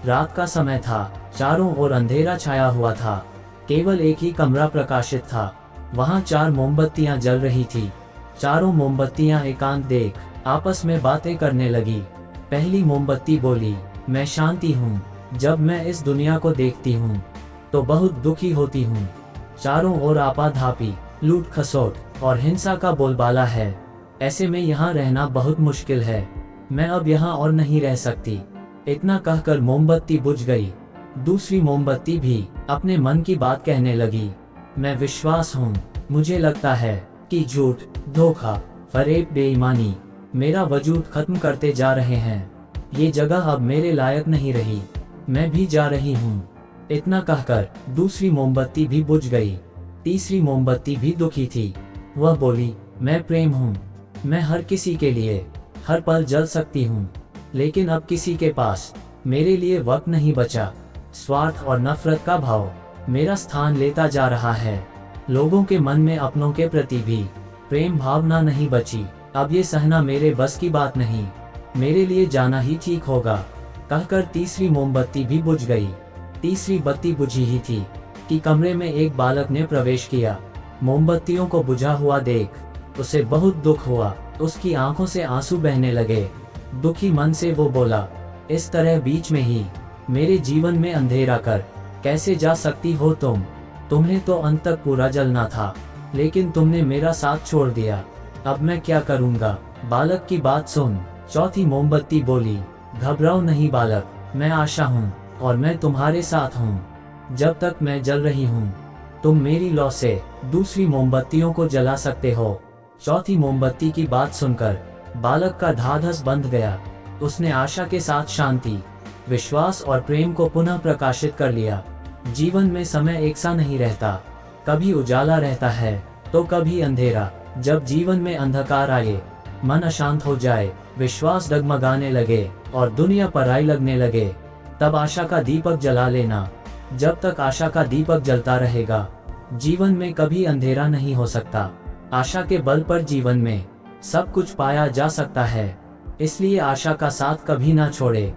रात का समय था, चारों ओर अंधेरा छाया हुआ था। केवल एक ही कमरा प्रकाशित था। वहां 4 मोमबत्तियां जल रही थी। चारों मोमबत्तियां एकांत देख आपस में बातें करने लगी। पहली मोमबत्ती बोली, मैं शांति हूँ। जब मैं इस दुनिया को देखती हूँ तो बहुत दुखी होती हूँ। चारों ओर आपाधापी, लूट खसोट और हिंसा का बोलबाला है। ऐसे में यहाँ रहना बहुत मुश्किल है। मैं अब यहाँ और नहीं रह सकती। इतना कहकर मोमबत्ती बुझ गई। दूसरी मोमबत्ती भी अपने मन की बात कहने लगी। मैं विश्वास हूँ। मुझे लगता है कि झूठ, धोखा, फरेब, बेईमानी मेरा वजूद खत्म करते जा रहे हैं। ये जगह अब मेरे लायक नहीं रही। मैं भी जा रही हूँ। इतना कहकर दूसरी मोमबत्ती भी बुझ गई। तीसरी मोमबत्ती भी दुखी थी। वह बोली, मैं प्रेम हूँ। मैं हर किसी के लिए हर पल जल सकती हूँ, लेकिन अब किसी के पास मेरे लिए वक्त नहीं बचा। स्वार्थ और नफरत का भाव मेरा स्थान लेता जा रहा है। लोगों के मन में अपनों के प्रति भी प्रेम भावना नहीं बची। अब ये सहना मेरे बस की बात नहीं। मेरे लिए जाना ही ठीक होगा। कहकर तीसरी मोमबत्ती भी बुझ गई। तीसरी बत्ती बुझी ही थी कि कमरे में एक बालक ने प्रवेश किया। मोमबत्तियों को बुझा हुआ देख उसे बहुत दुख हुआ। उसकी आंखों से आंसू बहने लगे। दुखी मन से वो बोला, इस तरह बीच में ही मेरे जीवन में अंधेरा कर कैसे जा सकती हो तुम? तुम्हें तो अंत तक पूरा जलना था, लेकिन तुमने मेरा साथ छोड़ दिया। अब मैं क्या करूँगा? बालक की बात सुन चौथी मोमबत्ती बोली, घबराओ नहीं बालक, मैं आशा हूँ और मैं तुम्हारे साथ हूँ। जब तक मैं जल रही हूँ तुम मेरी लौ से दूसरी मोमबत्तियों को जला सकते हो। चौथी मोमबत्ती की बात सुनकर बालक का धाधस बंध गया। उसने आशा के साथ शांति, विश्वास और प्रेम को पुनः प्रकाशित कर लिया। जीवन में समय एक सा नहीं रहता। कभी उजाला रहता है तो कभी अंधेरा। जब जीवन में अंधकार आए, मन अशांत हो जाए, विश्वास डगमगाने लगे और दुनिया पराई लगने लगे, तब आशा का दीपक जला लेना। जब तक आशा का दीपक जलता रहेगा, जीवन में कभी अंधेरा नहीं हो सकता। आशा के बल पर जीवन में सब कुछ पाया जा सकता है। इसलिए आशा का साथ कभी ना छोड़े।